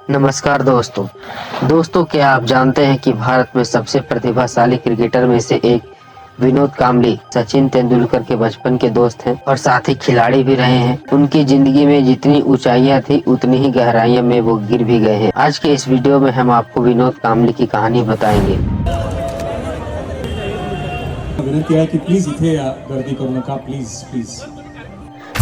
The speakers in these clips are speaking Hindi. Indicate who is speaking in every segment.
Speaker 1: नमस्कार दोस्तों क्या आप जानते हैं कि भारत में सबसे प्रतिभाशाली क्रिकेटर में से एक विनोद कांबली सचिन तेंदुलकर के बचपन के दोस्त हैं और साथ ही खिलाड़ी भी रहे हैं। उनकी जिंदगी में जितनी ऊंचाइयां थी उतनी ही गहराइयों में वो गिर भी गए हैं। आज के इस वीडियो में हम आपको विनोद कांबली की कहानी बताएंगे।
Speaker 2: विनंती आहे की प्लीज इथे गर्दी करू नका, प्लीज।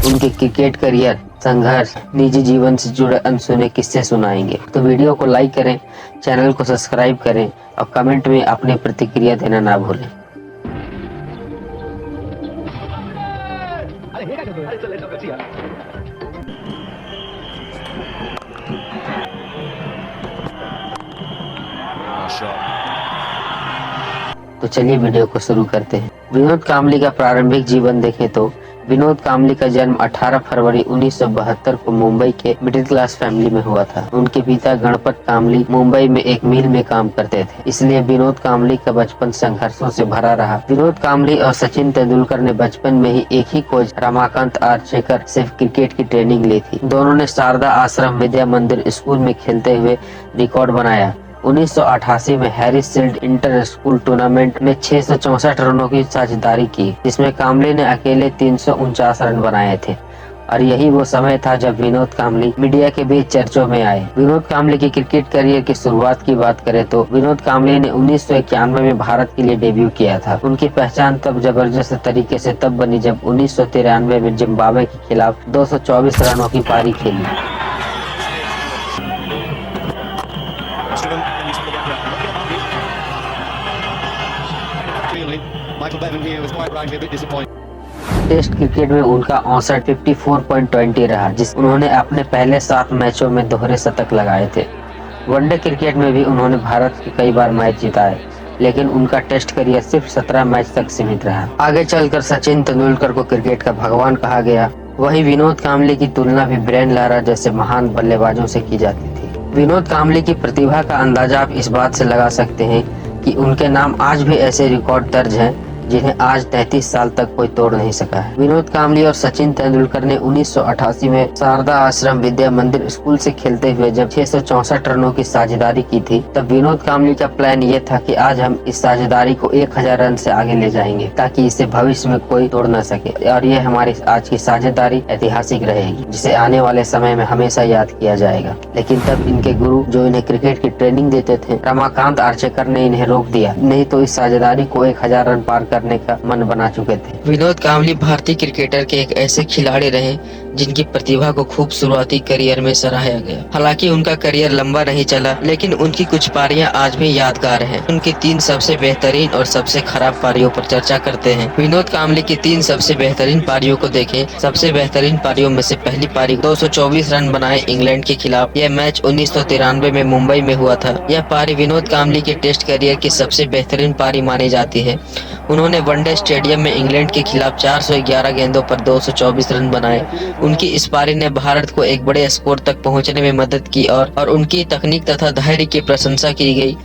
Speaker 1: उनके क्रिकेट करियर, संघर्ष, निजी जीवन से जुड़े अनसुने किस्से सुनाएंगे। तो वीडियो को लाइक करें, चैनल को सब्सक्राइब करें और कमेंट में अपनी प्रतिक्रिया देना ना भूलें। तो चलिए वीडियो को शुरू करते हैं। विनोद कांबली का प्रारंभिक जीवन देखें तो विनोद कांबली का जन्म 18 फरवरी 1972 को मुंबई के मिडिल क्लास फैमिली में हुआ था। उनके पिता गणपत कांबली मुंबई में एक मिल में काम करते थे, इसलिए विनोद कांबली का बचपन संघर्षों से भरा रहा। विनोद कांबली और सचिन तेंदुलकर ने बचपन में ही एक ही कोच रमाकांत आर्चेकर से क्रिकेट की ट्रेनिंग ली थी। दोनों ने शारदा आश्रम विद्या मंदिर स्कूल में खेलते हुए रिकॉर्ड बनाया। 1988 में Harris shield inter school tournament में 664 रनों की साझेदारी की, जिसमें कांबली ने अकेले 349 रन बनाए थे और यही वो समय था जब विनोद कांबली मीडिया के बीच चर्चों में आए। विनोद कांबली की क्रिकेट करियर की शुरुआत की बात करें तो विनोद कांबली ने 1991 में भारत के लिए डेब्यू किया था। उनकी पहचान तब जबरदस्त तरीके से तब बनी जब 1993 में जिम्बाब्वे के खिलाफ 224 रनों की पारी खेली। टेस्ट क्रिकेट में उनका औसत 54.20 रहा, जिस उन्होंने अपने पहले 7 मैचों में दोहरे शतक लगाए थे। वनडे क्रिकेट में भी उन्होंने भारत के कई बार मैच जिताए, लेकिन उनका टेस्ट करियर सिर्फ 17 मैच तक सीमित रहा। आगे चलकर सचिन तेंदुलकर को क्रिकेट का भगवान कहा गया। वहीं विनोद कांबली की तुलना भी ब्रेन लारा जैसे महान बल्लेबाजों से की जाती थी। विनोद कांबली की प्रतिभा का अंदाजा आप इस बात से लगा सकते हैं कि उनके नाम आज भी ऐसे रिकॉर्ड दर्ज हैं जिन्हें आज 33 साल तक कोई तोड़ नहीं सका है। विनोद कांबली और सचिन तेंदुलकर ने 1988 में शारदा आश्रम विद्या मंदिर स्कूल से खेलते हुए जब 664 रनों की साझेदारी की थी, तब विनोद कांबली का प्लान ये था कि आज हम इस साझेदारी को 1000 रन से आगे ले जाएंगे ताकि इसे भविष्य में कोई तोड़ न सके और ये हमारी आज की साझेदारी ऐतिहासिक रहेगी, जिसे आने वाले समय में हमेशा याद किया जाएगा। लेकिन तब इनके गुरु जो इन्हें क्रिकेट की ट्रेनिंग देते थे, रमाकांत आर्चेकर ने इन्हें रोक दिया, नहीं तो इस साझेदारी को 1000 रन पार करने का मन बना चुके थे। विनोद कांबली भारतीय क्रिकेटर के एक ऐसे खिलाड़ी रहे जिनकी प्रतिभा को खूब शुरुआती करियर में सराहा गया। हालांकि उनका करियर लंबा नहीं चला, लेकिन उनकी कुछ पारियां आज भी यादगार हैं। उनकी 3 सबसे बेहतरीन और सबसे खराब पारियों पर चर्चा करते हैं। विनोद कांबली की 3 सबसे बेहतरीन पारियों को देखें। सबसे बेहतरीन पारियों में से पहली पारी 224 रन बनाए इंग्लैंड के खिलाफ। यह मैच 1993 में मुंबई में हुआ था। यह पारी विनोद कांबली के टेस्ट करियर की सबसे बेहतरीन पारी मानी जाती है। उन्होंने वनडे स्टेडियम में इंग्लैंड के खिलाफ 411 गेंदों पर 224 रन बनाए। उनकी इस पारी ने भारत को एक बड़े स्कोर तक पहुंचने में मदद की और उनकी तकनीक तथा धैर्य की प्रशंसा की गई।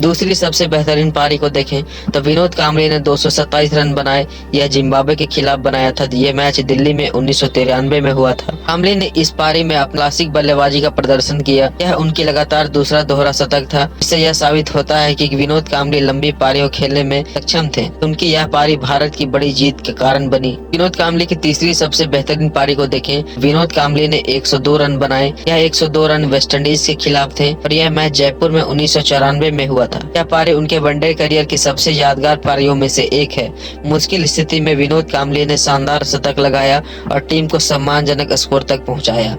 Speaker 1: दूसरी सबसे बेहतरीन पारी को देखें तो विनोद कांबली ने 227 रन बनाए। यह जिम्बाब्वे के खिलाफ बनाया था। यह मैच दिल्ली में 1993 में हुआ था। कांबली ने इस पारी में अपनी क्लासिक बल्लेबाजी का प्रदर्शन किया। यह उनकी लगातार दूसरा दोहरा शतक था। इससे यह साबित होता है कि विनोद कांबली लंबी पारियों खेलने में सक्षम थे। उनकी यह पारी भारत की बड़ी जीत के कारण बनी। विनोद कांबली की तीसरी सबसे बेहतरीन पारी को देखें। विनोद कांबली ने 102 रन बनाए। यह 102 रन वेस्टइंडीज के खिलाफ थे और यह मैच जयपुर में 1994 में हुआ था। यह पारी उनके वनडे करियर की सबसे यादगार पारियों में से एक है। मुश्किल स्थिति में विनोद कांबली ने शानदार शतक लगाया और टीम को सम्मानजनक स्कोर तक पहुंचाया।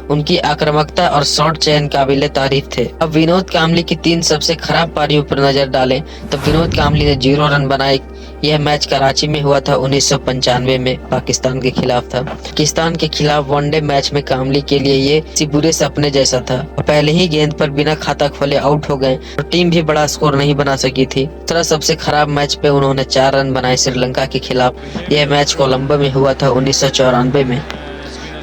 Speaker 1: उनकी आक्रामकता और शॉट चयन काबिले तारीफ थे। अब विनोद कांबली की 3 सबसे खराब पारियों पर नजर डालें तो विनोद कांबली ने 0 रन बनाए। यह मैच कराची में हुआ था 1995 में, पाकिस्तान के खिलाफ था। पाकिस्तान के खिलाफ वनडे मैच में कांबली के लिए ये किसी बुरे सपने जैसा था। पहले ही गेंद पर बिना खाता खोले आउट हो गए और टीम भी बड़ा स्कोर नहीं बना सकी थी। दूसरा सबसे खराब मैच पे उन्होंने 4 रन बनाए श्रीलंका के खिलाफ। यह मैच कोलंबो में हुआ था 1994 में।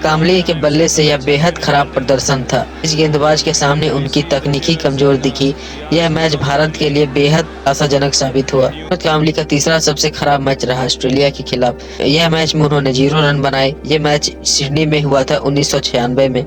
Speaker 1: कांबली के बल्ले से यह बेहद खराब प्रदर्शन था। इस गेंदबाज के सामने उनकी तकनीकी कमजोर दिखी। यह मैच भारत के लिए बेहद आशाजनक साबित हुआ। कांबली का तीसरा सबसे खराब मैच रहा ऑस्ट्रेलिया के खिलाफ। यह मैच में उन्होंने 0 रन बनाए। यह मैच सिडनी में हुआ था 1996 में।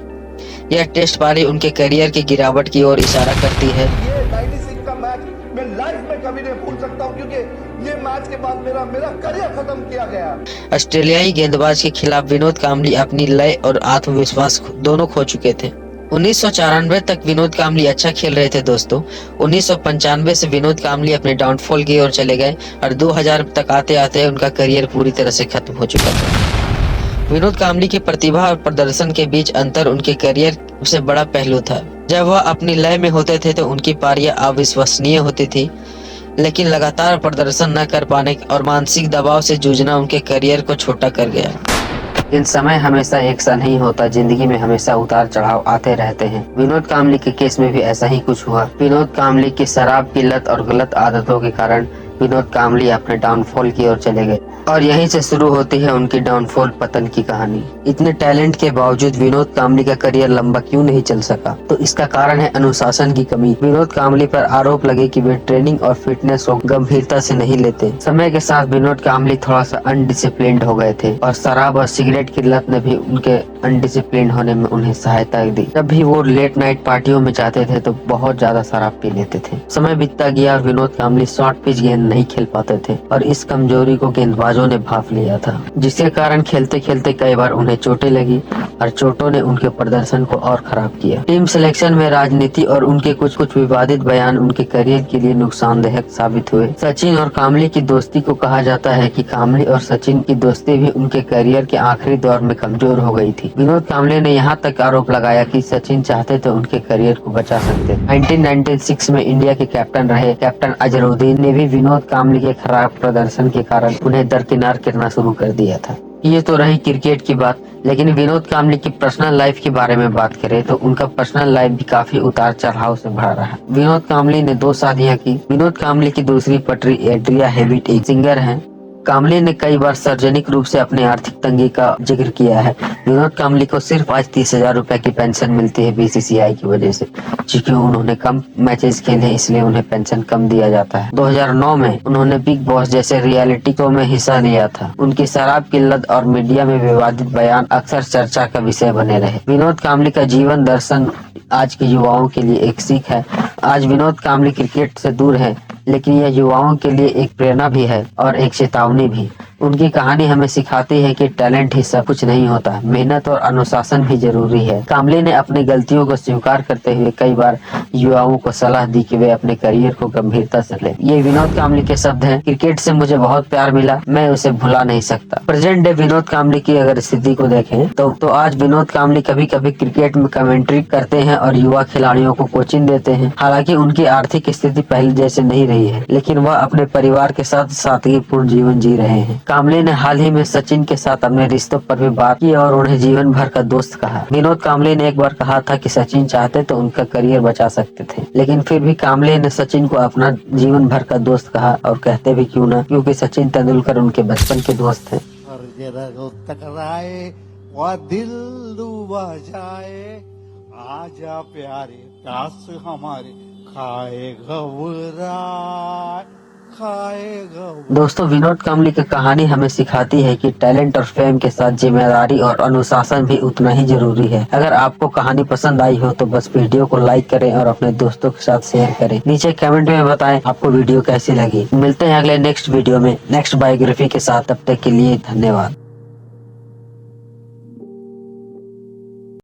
Speaker 1: यह टेस्ट पारी उनके करियर की गिरावट की ओर इशारा करती है।
Speaker 3: ये 96 का मैच मैं लाइफ में कभी नहीं भूल सकता हूं, क्योंकि ये मैच के बाद मेरा करियर खत्म किया गया।
Speaker 1: ऑस्ट्रेलियाई गेंदबाज के खिलाफ विनोद कांबली अपनी लय और आत्मविश्वास दोनों खो चुके थे। 1994 तक विनोद कांबली अच्छा खेल रहे थे दोस्तों। 1995 से विनोद कांबली अपने डाउनफॉल की ओर चले गए और 2000 तक आते आते उनका करियर पूरी तरह से खत्म हो चुका था। विनोद कांबली की प्रतिभा और प्रदर्शन के बीच अंतर उनके करियर से बड़ा पहलू था। जब वह अपनी लय में होते थे तो उनकी पारियां अविश्वसनीय होती थी, लेकिन लगातार प्रदर्शन न कर पाने और मानसिक दबाव से जूझना उनके करियर को छोटा कर गया। इन समय हमेशा एक सा नहीं होता, जिंदगी में हमेशा उतार चढ़ाव आते रहते हैं। विनोद कांबली के केस में भी ऐसा ही कुछ हुआ। विनोद कांबली की शराब की लत और गलत आदतों के कारण विनोद कांबली अपने डाउनफॉल की ओर चले गए और यहीं से शुरू होती है उनकी डाउनफॉल पतन की कहानी। इतने टैलेंट के बावजूद विनोद कांबली का करियर लंबा क्यों नहीं चल सका? तो इसका कारण है अनुशासन की कमी। विनोद कांबली पर आरोप लगे कि वे ट्रेनिंग और फिटनेस को गंभीरता से नहीं लेते। समय के साथ विनोद कांबली थोड़ा सा अनडिसिप्लिन्ड हो गए थे और शराब और सिगरेट की लत ने भी उनके अनडिसिप्लिन होने में उन्हें सहायता दी। जब भी वो लेट नाइट पार्टियों में जाते थे तो बहुत ज्यादा शराब पी लेते थे। समय बीतता गया और विनोद कांबली शॉर्ट पिच गेंद नहीं खेल पाते थे और इस कमजोरी को गेंदबाजों ने भांप लिया था, जिसके कारण खेलते खेलते कई बार उन्हें चोटें लगी और चोटों ने उनके प्रदर्शन को और खराब किया। टीम सिलेक्शन में राजनीति और उनके कुछ विवादित बयान उनके करियर के लिए नुकसानदायक साबित हुए। सचिन और कांबली की दोस्ती को कहा जाता है कि कांबली और सचिन की दोस्ती भी उनके करियर के आखिरी दौर में कमजोर हो गई थी। विनोद कांबली ने यहाँ तक आरोप लगाया कि सचिन चाहते तो उनके करियर को बचा सकते। 1996 में इंडिया के कैप्टन रहे कैप्टन अजहरुद्दीन ने भी विनोद कांबली के खराब प्रदर्शन के कारण उन्हें दरकिनार करना शुरू कर दिया था। ये तो रही क्रिकेट की बात, लेकिन विनोद कांबली की पर्सनल लाइफ के बारे में बात करें तो उनका पर्सनल लाइफ भी काफी उतार चढ़ाव से भरा रहा। विनोद कांबली ने 2 शादियां की। विनोद कांबली की दूसरी पटरी एड्रिया हेविट एक सिंगर हैं। कांबली ने कई बार सार्वजनिक रूप से अपनी आर्थिक तंगी का जिक्र किया है। विनोद कांबली को सिर्फ आज 30,000 रुपए की पेंशन मिलती है बीसीसीआई की वजह से, क्योंकि उन्होंने कम मैचेस खेले इसलिए उन्हें पेंशन कम दिया जाता है। 2009 में उन्होंने बिग बॉस जैसे रियलिटी शो में हिस्सा लिया था। उनकी शराब की लत और मीडिया में विवादित बयान अक्सर चर्चा का विषय बने रहे। विनोद कांबली का जीवन दर्शन आज के युवाओं के लिए एक सीख है। आज विनोद कांबली क्रिकेट से दूर है, लेकिन यह युवाओं के लिए एक प्रेरणा भी है और एक चेतावनी भी। उनकी कहानी हमें सिखाती है कि टैलेंट ही सब कुछ नहीं होता, मेहनत और अनुशासन भी जरूरी है। कांबली ने अपनी गलतियों को स्वीकार करते हुए कई बार युवाओं को सलाह दी कि वे अपने करियर को गंभीरता से लें। ये विनोद कांबली के शब्द हैं। क्रिकेट से मुझे बहुत प्यार मिला, मैं उसे भुला नहीं सकता। प्रेजेंट डे विनोद कांबली की अगर स्थिति को देखें तो आज विनोद कांबली कभी कभी क्रिकेट में कमेंट्री करते हैं और युवा खिलाड़ियों को कोचिंग देते हैं। हालांकि उनकी आर्थिक स्थिति पहले जैसे नहीं रही है, लेकिन वह अपने परिवार के साथ सादगीपूर्ण जीवन जी रहे हैं। कांबली ने हाल ही में सचिन के साथ अपने रिश्तों पर भी बात की और उन्हें जीवन भर का दोस्त कहा। विनोद कांबली ने एक बार कहा था कि सचिन चाहते तो उनका करियर बचा सकते थे, लेकिन फिर भी कांबली ने सचिन को अपना जीवन भर का दोस्त कहा, और कहते भी क्यों ना, क्योंकि सचिन तेंदुलकर उनके बचपन के दोस्त हैं।
Speaker 4: दिल डूबा जाए, आजा प्यारे प्यास हमारे, खाए घबराए।
Speaker 1: दोस्तों, विनोद कांबली की कहानी हमें सिखाती है कि टैलेंट और फेम के साथ जिम्मेदारी और अनुशासन भी उतना ही जरूरी है। अगर आपको कहानी पसंद आई हो तो बस वीडियो को लाइक करें और अपने दोस्तों के साथ शेयर करें। नीचे कमेंट में बताएं आपको वीडियो कैसी लगी। मिलते हैं अगले नेक्स्ट वीडियो में नेक्स्ट बायोग्राफी के साथ। तब तक के लिए धन्यवाद।